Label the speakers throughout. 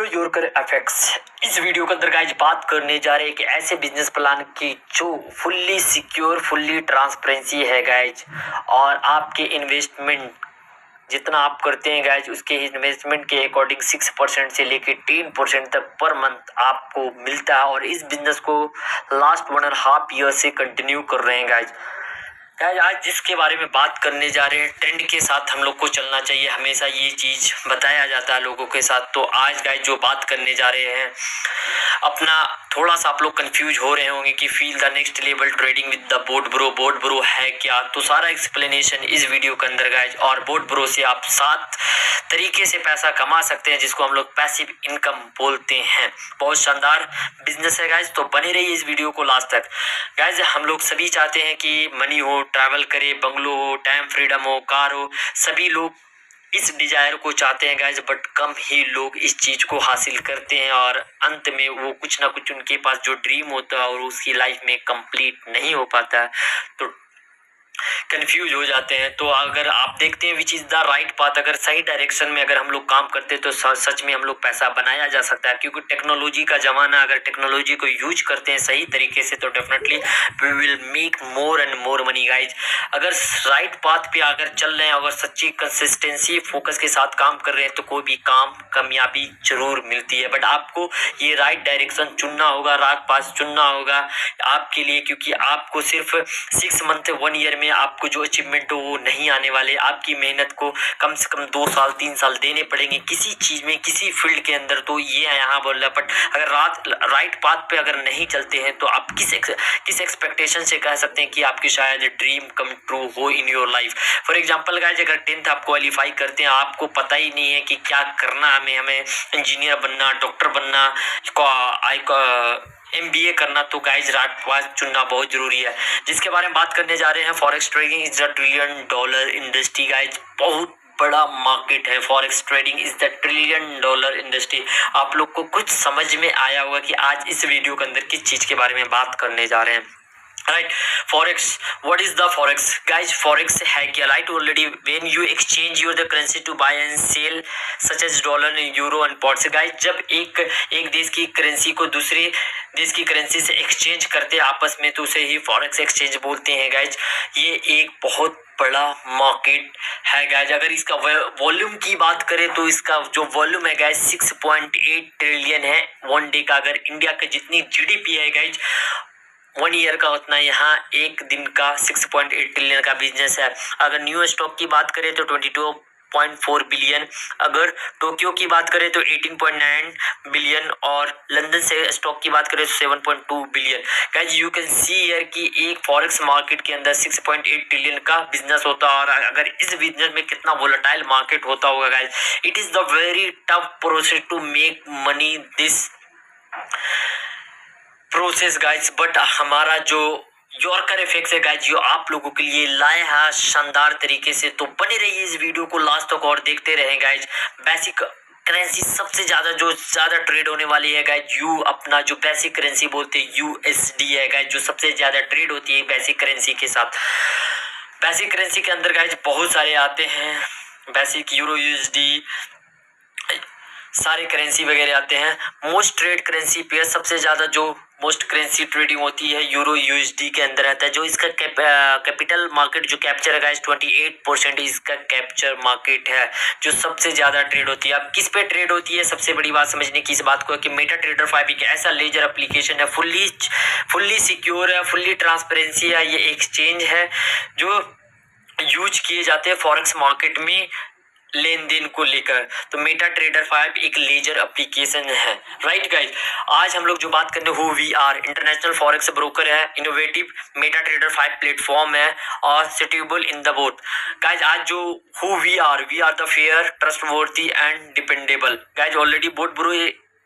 Speaker 1: योरकर FX. इस video के अंदर गाइज बात करने जा रहे हैं कि ऐसे बिजनेस प्लान की जो फुल्ली सिक्योर, फुल्ली ट्रांसपेरेंसी है गाइज, और आपके इन्वेस्टमेंट जितना आप करते हैं गाइज उसके इन्वेस्टमेंट के अकॉर्डिंग 6% से लेके 10% तक पर मंथ आपको मिलता है। और इस बिजनेस को लास्ट 1.5 ईयर से कंटिन्यू कर रहे हैं गाइज। आज जिसके बारे में बात करने जा रहे हैं, ट्रेंड के साथ हम लोग को चलना चाहिए, हमेशा ये चीज बताया जाता है लोगों के साथ। तो आज गाइज जो बात करने जा रहे हैं, अपना थोड़ा सा आप लोग कंफ्यूज हो रहे होंगे कि feel the next level trading with the boat bro है क्या, तो सारा एक्सप्लेनेशन इस वीडियो के अंदर गाइज। और बोट ब्रो से आप 7 तरीके से पैसा कमा सकते हैं जिसको हम लोग पैसिव इनकम बोलते हैं। बहुत शानदार बिजनेस है गाइज, तो बने रहिए इस वीडियो को लास्ट तक। गाइज हम लोग सभी चाहते हैं कि मनी हो, ट्रैवल करे, बंगलो हो, टाइम फ्रीडम हो, कार हो, सभी लोग इस डिजायर को चाहते हैं गाइज, बट कम ही लोग इस चीज को हासिल करते हैं और अंत में वो कुछ ना कुछ उनके पास जो ड्रीम होता है और उसकी लाइफ में कंप्लीट नहीं हो पाता है, तो कंफ्यूज हो जाते हैं। तो अगर आप देखते हैं which is the right path, अगर सही डायरेक्शन में अगर हम लोग काम करते हैं तो सच में हम लोग पैसा बनाया जा सकता है, क्योंकि टेक्नोलॉजी का जमाना, अगर टेक्नोलॉजी को यूज करते हैं सही तरीके से तो definitely we will make more and more money guys. अगर राइट पाथ पे अगर चल रहे हैं, अगर सच्ची कंसिस्टेंसी फोकस के साथ काम कर रहे हैं तो कोई भी काम कामयाबी जरूर मिलती है। बट आपको ये राइट डायरेक्शन चुनना होगा, राइट पाथ चुनना होगा आपके लिए, क्योंकि आपको सिर्फ 6 मंथ 1 ईयर में आपको जो अचीवमेंट हो वो नहीं आने वाले। आपकी मेहनत को कम से कम 2 साल 3 साल देने पड़ेंगे किसी चीज में, किसी फील्ड के अंदर। तो ये यहाँ बोल रहा है, बट अगर राइट पाथ पे अगर नहीं चलते हैं तो आप किस एक्सपेक्टेशन से कह सकते हैं कि आपकी शायद ड्रीम कम ट्रू हो in your life. For example guys, अगर 10th आप क्वालिफाई करते हैं, आपको पता ही नहीं है कि क्या करना है, हमें इंजीनियर बनना, डॉक्टर बनना, MBA करना, तो गाइज राइट पाथ चुनना बहुत जरूरी है। जिसके बारे में बात करने जा रहे हैं, forex trading is the $1 trillion industry guys. बहुत बड़ा मार्केट है forex trading, is the $1 trillion industry. आप लोग को कुछ समझ में आया होगा कि आज इस वीडियो के अंदर किस चीज के बारे में बात करने जा रहे हैं। Right, forex, what is the forex guys? Forex है क्या? Right, already when you exchange your the currency to buy and sell such as dollar, euro and pounds. Guys जब एक देश की करेंसी को दूसरे देश की करेंसी से एक्सचेंज करते हैं आपस में, तो उसे ही फॉरेक्स एक्सचेंज बोलते हैं गाइज। ये एक बहुत बड़ा मार्केट है गाइज। अगर इसका वॉल्यूम की बात करें तो इसका जो वॉल्यूम है गाइज 6.8 ट्रिलियन है 1 डे का। अगर इंडिया का जितनी GDP है गाइज 1 ईयर का, उतना यहाँ एक दिन का 6.8 ट्रिलियन का बिजनेस है। अगर न्यू स्टॉक की बात करें तो 22.4 बिलियन, अगर टोक्यो की बात करें तो 18.9 बिलियन, और लंदन से स्टॉक की बात करें तो 7.2 billion. Guys you can see here कि एक फॉरेक्स मार्केट के अंदर 6.8 ट्रिलियन का बिजनेस होता है। और अगर इस बिजनेस में कितना वोलेटाइल मार्केट होता होगा guys, it is the very tough process to make money this process guys. But हमारा जो यॉर्कर इफेक्ट है गाइज जो आप लोगों के लिए लाए हैं शानदार तरीके से, तो बने रहिए इस वीडियो को लास्ट तक और देखते रहें गाइज। बेसिक करेंसी सबसे ज्यादा ट्रेड होने वाली है गाइज, अपना जो बेसिक करेंसी बोलते हैं USD है गाइज, जो सबसे ज्यादा ट्रेड होती है बेसिक करेंसी के साथ। बेसिक करेंसी के अंदर गाइज बहुत सारे आते हैं, बेसिक यूरो USD सारे करेंसी वगैरह आते हैं। मोस्ट ट्रेड करेंसी पेयर, सबसे ज्यादा जो मोस्ट करेंसी ट्रेडिंग होती है यूरो USD के अंदर आता है। जो इसका कैपिटल मार्केट जो कैप्चर है गाइस 28% इसका कैप्चर मार्केट है, जो सबसे ज्यादा ट्रेड होती है। अब किस पे ट्रेड होती है, सबसे बड़ी बात समझने की इस बात को है कि मेटा ट्रेडर 5 एक ऐसा लेजर एप्लीकेशन है, फुल्ली सिक्योर है, फुल्ली ट्रांसपेरेंसी है। ये एक्सचेंज है जो यूज किए जाते हैं फॉरेक्स मार्केट में लेन देन को लेकर। तो मेटा ट्रेडर 5 एक लेजर एप्लीकेशन है। राइट गाइज, आज हम लोग जो बात करने who we are international forex broker है, इनोवेटिव मेटा ट्रेडर 5 प्लेटफॉर्म है और suitable in the both. Guys आज जो who we are the fair, trustworthy and dependable. Guys already Bot Bro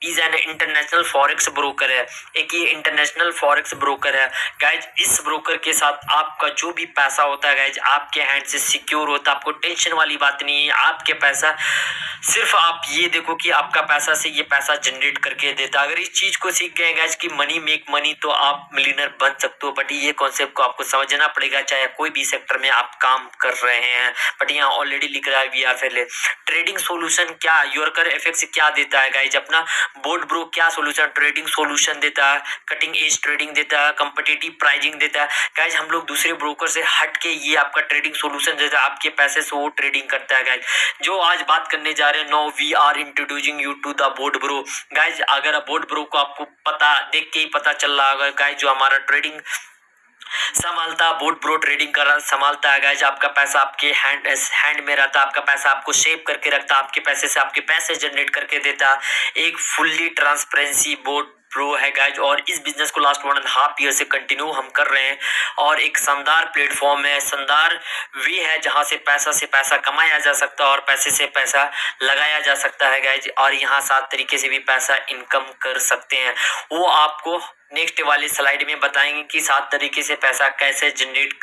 Speaker 1: is an international forex broker है, एक ये international forex broker है guys. इस ब्रोकर के साथ आपका जो भी पैसा होता है गाइज आपके हैंड से सिक्योर होता है, आपको टेंशन वाली बात नहीं है। आपके पैसा सिर्फ आप ये देखो कि आपका पैसा से ये पैसा जनरेट करके देता है। अगर इस चीज को सीख गए गाइज कि मनी मेक मनी, तो आप मिलियनर बन सकते हो। बट ये कॉन्सेप्ट को आपको समझना पड़ेगा, चाहे कोई भी सेक्टर में आप काम कर रहे हैं। बट यहाँ ऑलरेडी लिख रहा है वी आर फेले। ट्रेडिंग सोल्यूशन क्या, योरकर एफएक्स क्या देता है गाइज, अपना बोर्ड ब्रो क्या सोल्यूशन, ट्रेडिंग सोल्यूशन देता है, कटिंग एज ट्रेडिंग देता है, कंपिटिटिव प्राइसिंग देता है। गाइज हम लोग दूसरे ब्रोकर से हट के ये आपका ट्रेडिंग सोल्यूशन देता है, आपके पैसे से वो ट्रेडिंग करता है गाइज। जो आज बात करने जा रहे हैं, no we are introducing you to the Board Bro guys. अगर बोर्ड ब्रो को आपको पता देख के ही पता चल रहा होगा गाइज, जो हमारा ट्रेडिंग संभालता, बोर्ड ब्रो ट्रेडिंग कर संभालता है गाइज। आपका पैसा आपके हैंड में रहता, आपका पैसा आपको सेव करके रखता, आपके पैसे से आपके पैसे जनरेट करके देता। एक फुल्ली ट्रांसपेरेंसी बोर्ड प्रो है गाइज, और इस बिजनेस को लास्ट 1.5 ईयर से कंटिन्यू हम कर रहे हैं। और एक शानदार प्लेटफॉर्म है, शानदार वे है जहां से पैसा कमाया जा सकता है और पैसे से पैसा लगाया जा सकता है गाइज। और यहाँ 7 तरीके से भी पैसा इनकम कर सकते हैं, वो आपको नेक्स्ट वाली स्लाइड में बताएंगे कि 7 तरीके से पैसा कैसे जनरेट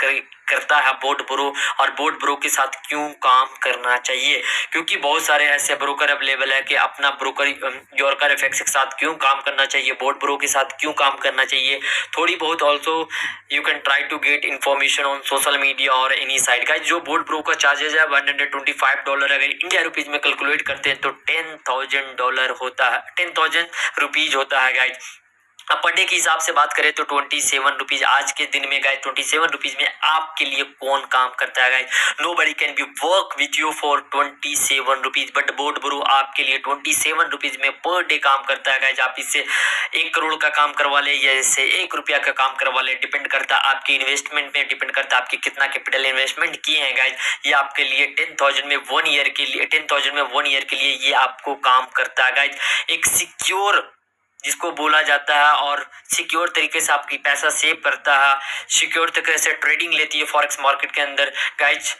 Speaker 1: करता है बोर्ड ब्रो, और बोर्ड ब्रो के साथ क्यों काम करना चाहिए। क्योंकि बहुत सारे ऐसे ब्रोकर अवेलेबल है कि अपना ब्रोकर योरकर एफएक्स के साथ क्यों काम करना चाहिए, बोर्ड ब्रो के साथ क्यों काम करना चाहिए। थोड़ी बहुत also you can try to get information on social media और एनी साइट गाइज। जो बोर्ड ब्रो का चार्जेज है $125, अगर इंडिया रुपीज में कैलकुलेट करते हैं तो $10,000 होता है, 10,000 रुपीज होता है गाइज। अब पर डे के हिसाब से बात करें तो 27 रुपीज आज के दिन में गाइज। 27 रुपीज में आपके लिए कौन काम करता है guys, nobody can be work with you for 27 rupees, but Board Bro आपके लिए 27 रुपीज में पर डे काम करता है गाइज। आप इससे 1 करोड़ का काम करवा ले या इससे 1 रुपया का काम करवा ले, डिपेंड करता है आपकी इन्वेस्टमेंट में, डिपेंड करता है आपकी कितना कैपिटल इन्वेस्टमेंट किए हैं गाइज। ये आपके लिए 10,000 में 1 ईयर के लिए, 10,000 में 1 ईयर के लिए ये आपको काम करता है गाइज। एक सिक्योर जिसको बोला जाता है, और सिक्योर तरीके से आपकी पैसा सेव करता है, सिक्योर तरीके से ट्रेडिंग लेती है फॉरेक्स मार्केट के अंदर guys.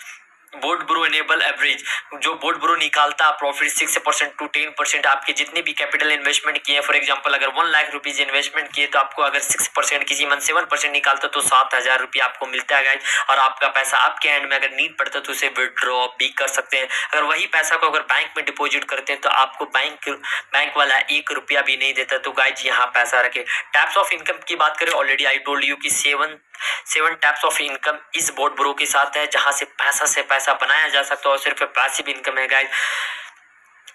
Speaker 1: Board bro enable average, जो बोर्ड ब्रो निकालता है प्रॉफिट 6% to 10%, आपके जितने भी कैपिटल इन्वेस्टमेंट किए, फॉर एग्जांपल अगर 1 लाख रुपीज इन्वेस्टमेंट किए तो आपको अगर 6% किसी मंथ 7% निकालता तो 7,000 रुपया आपको मिलता है गाइज। और आपका पैसा आपके हैंड में अगर नीड पड़ता तो उसे विड्रॉ भी कर सकते हैं। अगर वही पैसा को अगर बैंक में डिपॉजिट करते हैं तो आपको बैंक वाला 1 रुपया भी नहीं देता। तो गाइज यहाँ पैसा रखे। टाइप्स ऑफ इनकम की बात करें, ऑलरेडी आई टोल्ड यू कि 7 टाइप्स ऑफ इनकम इस बोर्ड ब्रो के साथ है, जहां से पैसा बनाया जा सकता है, और सिर्फ पैसिव इनकम है guys.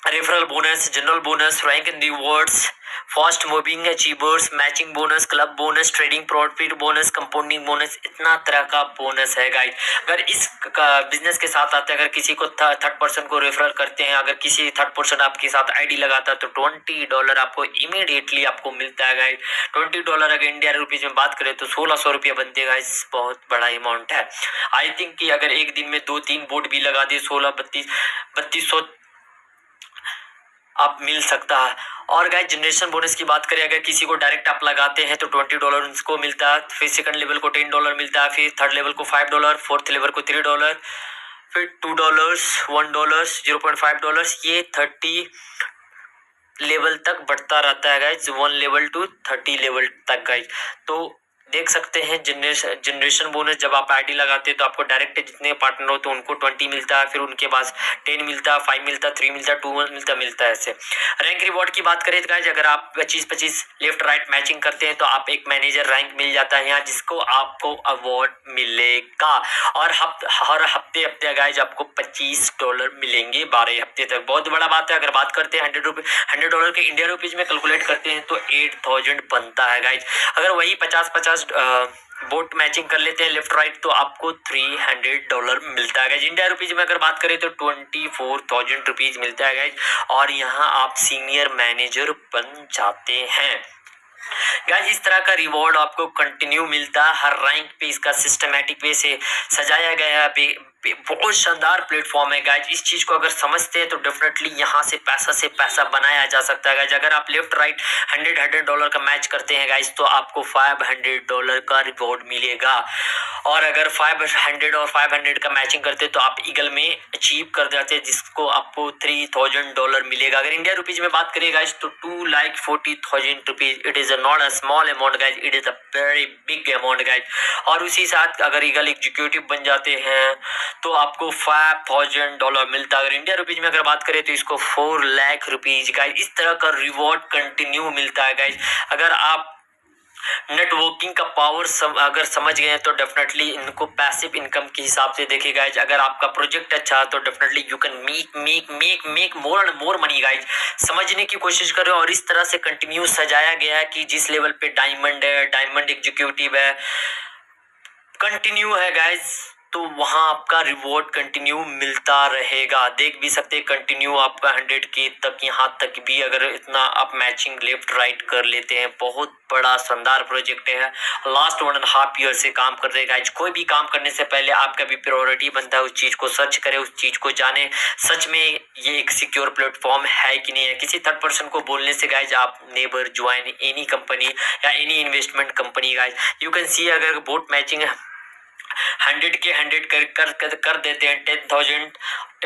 Speaker 1: Referral bonus, general bonus, rank and rewards, fast moving achievers, matching bonus, club bonus, trading profit bonus, compounding bonus, इतना तरह का बोनस है गाइस। अगर इस बिजनेस के साथ आते हैं, अगर किसी को थर्ड पर्सन को रेफरल करते हैं, अगर किसी थर्ड पर्सन आपके साथ आईडी लगाता है तो $20 आपको इमीडिएटली आपको मिलता है गाइस। $20 अगर इंडिया रुपीज में बात करें तो 1,600 रुपया बनते हैं गाइस, बहुत बड़ा अमाउंट है। आई थिंक कि अगर एक दिन में 2-3 बोर्ड भी लगा दिए 3200 आप मिल सकता है। और गाइस जनरेशन बोनस की बात करें, अगर किसी को डायरेक्ट आप लगाते हैं तो $20 उनको मिलता है, फिर सेकंड लेवल को $10 मिलता है, फिर थर्ड लेवल को $5, फोर्थ लेवल को $3, फिर $2, $1, $0.5, ये 30 लेवल तक बढ़ता रहता है गाइज, 1 लेवल टू 30 लेवल तक गाइज। तो देख सकते हैं जनरेशन बोनस जब आप आईडी लगाते हैं तो आपको डायरेक्ट जितने पार्टनर हो तो उनको 20 मिलता है, फिर उनके पास 10 मिलता है, 5 मिलता है, 3 मिलता है, 2 मिलता है ऐसे। रैंक रिवॉर्ड की बात करें तो गाइज अगर आप 25-25 लेफ्ट राइट मैचिंग करते हैं तो आप एक मैनेजर रैंक मिल जाता है यहाँ, जिसको आपको अवार्ड मिलेगा। और हर हफ्ते गाइज आपको $25 मिलेंगे 12 हफ्ते तक, बहुत बड़ा बात है। अगर बात करते हैं $100 के इंडिया रुपीज में कैलकुलेट करते हैं तो 8,000 बनता है गाइज। अगर वही 50-50 बोट मैचिंग कर लेते हैं लेफ्ट राइट तो आपको $300 मिलता है गाइज। इंडिया रुपीज में अगर बात करें तो 24,000 रुपीज मिलता है गाइज, और यहाँ आप सीनियर मैनेजर बन जाते हैं गाइज। इस तरह का रिवॉर्ड आपको कंटिन्यू मिलता है हर रैंक पे, इसका सिस्टमैटिक वे से सजाया गया है बहुत शानदार प्लेटफॉर्म है गाइज। इस चीज को अगर समझते हैं तो डेफिनेटली यहाँ से पैसा बनाया जा सकता है गाइज। अगर आप लेफ्ट राइट $100 का मैच करते हैं गाइज तो आपको $500 का रिवॉर्ड मिलेगा। और अगर 500 और 500 का मैचिंग करते तो आप ईगल में अचीव कर जाते हैं, जिसको आपको $3000 मिलेगा। अगर इंडिया रुपीज में बात करें गाइज तो 2,40,000 rupees. It is not a small amount guys, it is a very big amount guys. और उसी साथ अगर ईगल एग्जीक्यूटिव बन जाते हैं तो आपको $5,000 मिलता है। अगर इंडिया रुपीज में अगर बात करें तो इसको 4 लाख रुपीज गाइज। इस तरह का रिवॉर्ड कंटिन्यू मिलता है गाइज। अगर आप नेटवर्किंग का पावर अगर समझ गए हैं तो डेफिनेटली इनको पैसिव इनकम के हिसाब से देखे गाइज। अगर आपका प्रोजेक्ट अच्छा है तो definitely you can make more and more money guys. समझने की कोशिश करें और इस तरह से कंटिन्यू सजाया गया है कि जिस लेवल पे डायमंड है, डायमंड एग्जीक्यूटिव है, कंटिन्यू है गाइज, तो वहां आपका रिवॉर्ड कंटिन्यू मिलता रहेगा। देख भी सकते हैं कंटिन्यू आपका 100K तक, यहाँ तक भी अगर इतना आप मैचिंग लेफ्ट राइट कर लेते हैं। बहुत बड़ा शानदार प्रोजेक्ट है। लास्ट 1.5 ईयर से काम कर रहे गाइज। कोई भी काम करने से पहले आपका भी प्रायोरिटी बनता है उस चीज को सर्च करें, उस चीज को जाने सच में ये एक सिक्योर प्लेटफॉर्म है कि नहीं है। किसी थर्ड पर्सन को बोलने से गाइज आप नेवर ज्वाइन एनी कंपनी या any investment company guys. You can see अगर बोट मैचिंग 100 के 100 कर देते हैं 10,000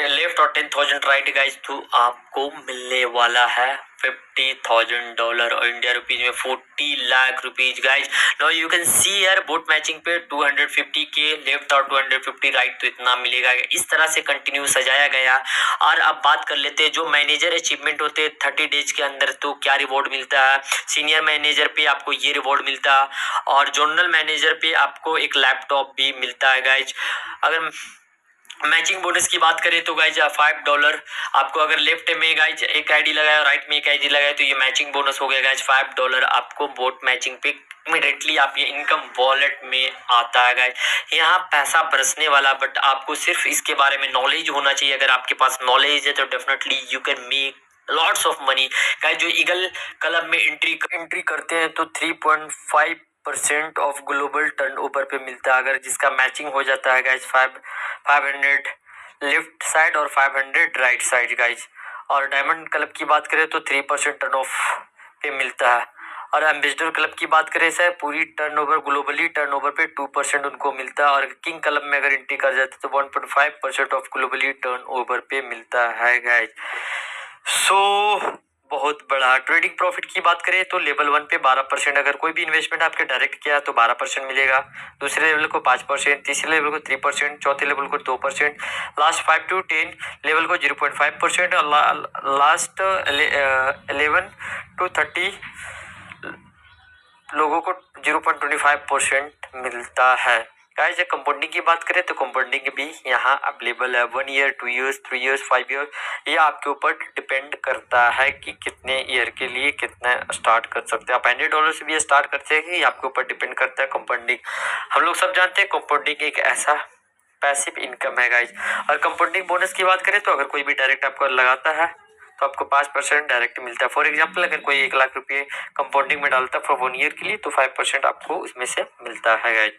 Speaker 1: लेफ्ट और 10,000 राइट गाइज, तो आपको मिलने वाला है $50,000 और इंडिया रुपीज में 40 lakh rupees guys. Now you can see यार बोट मैचिंग पे 250K लेफ्ट और 250 राइट, तो इतना मिलेगा। इस तरह से कंटिन्यू सजाया गया। और अब बात कर लेते हैं जो मैनेजर अचीवमेंट होते हैं 30 डेज के अंदर, तो क्या रिवॉर्ड मिलता है। सीनियर मैनेजर पे आपको ये रिवॉर्ड मिलता है और जोनल मैनेजर पे आपको एक लैपटॉप भी मिलता है गाइज। अगर मैचिंग बोनस की बात करें तो गाइज $5 आपको अगर लेफ्ट में गाइज एक आईडी लगाया राइट में एक आईडी लगाया तो ये मैचिंग बोनस हो गया गाइज। $5 आपको बोट मैचिंग पे इमीडिएटली आप ये इनकम वॉलेट में आता है गाइज। यहाँ पैसा बरसने वाला, बट आपको सिर्फ इसके बारे में नॉलेज होना चाहिए। अगर आपके पास नॉलेज है तो definitely you can make lots of money guys. जो ईगल क्लब में एंट्री करते हैं तो 3.5% ऑफ ग्लोबल टर्नओवर पे मिलता है। अगर जिसका मैचिंग हो जाता है गाइज 500 लेफ्ट साइड और 500 राइट साइड गाइज। और डायमंड क्लब की बात करें तो 3% टर्न ऑफ पे मिलता है। और एम्बेसडर क्लब की बात करें सर पूरी टर्नओवर ग्लोबली टर्नओवर पे 2% उनको मिलता है। और किंग क्लब में अगर एंट्री कर जाते तो 1.5% ऑफ ग्लोबली टर्नओवर पे मिलता है गाइज। सो बहुत बड़ा ट्रेडिंग प्रॉफिट की बात करें तो लेवल 1 पे 12%। अगर कोई भी इन्वेस्टमेंट आपके डायरेक्ट किया तो 12% मिलेगा। दूसरे लेवल को 5%, तीसरे लेवल को 3%, चौथे लेवल को 2%, लास्ट 5 to 10 लेवल को 0.5% और लास्ट 11 to 30 लोगों को 0.25% मिलता है गाइस। कंपाउंडिंग की बात करें तो कंपाउंडिंग भी यहाँ अवेलेबल है 1 ईयर, 2 ईयर्स, 3 ईयर्स, 5 ईयर। ये आपके ऊपर डिपेंड करता है कि कितने ईयर के लिए कितना स्टार्ट कर सकते हैं आप। $100 से भी स्टार्ट करते हैं, ये आपके ऊपर डिपेंड करता है। कंपाउंडिंग हम लोग सब जानते हैं, कंपाउंडिंग एक ऐसा पैसिव इनकम है गाइज। और कंपाउंडिंग बोनस की बात करें तो अगर कोई भी डायरेक्ट आपको लगाता है तो आपको 5% डायरेक्ट मिलता है। फॉर एग्जाम्पल अगर कोई 1 लाख रुपये कंपाउंडिंग में डालता है फॉर 1 ईयर के लिए तो 5% आपको उसमें से मिलता है गाइज।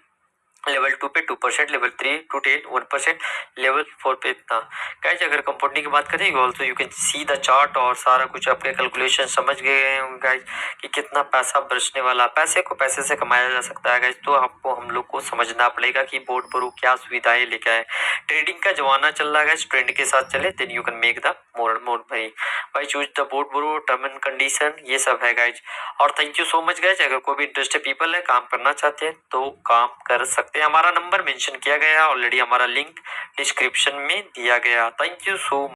Speaker 1: लेवल 2 पे 2%, लेवल 3 to 10 1%, लेवल 4 पे इतना गाइज। अगर कंपाउंडिंग की बात करें also you can see the chart और सारा कुछ आपके कैलकुलेशन समझ गए गाइज कि कितना पैसा बचने वाला। पैसे को पैसे से कमाया जा सकता है गाइज। तो आपको हम लोग को समझना पड़ेगा कि बोर्ड पर क्या सुविधाएं लेके आए। ट्रेडिंग का जमाना चल रहा है गाइज, ट्रेंड के साथ चले then you can make the more and more money by choose the Board Bro term and condition, ये सब है गाइज। और thank you so much guys. अगर कोई भी इंटरेस्टेड पीपल है काम करना चाहते हैं तो काम कर सकते हैं। हमारा नंबर मेंशन किया गया है ऑलरेडी, हमारा लिंक डिस्क्रिप्शन में दिया गया। Thank you so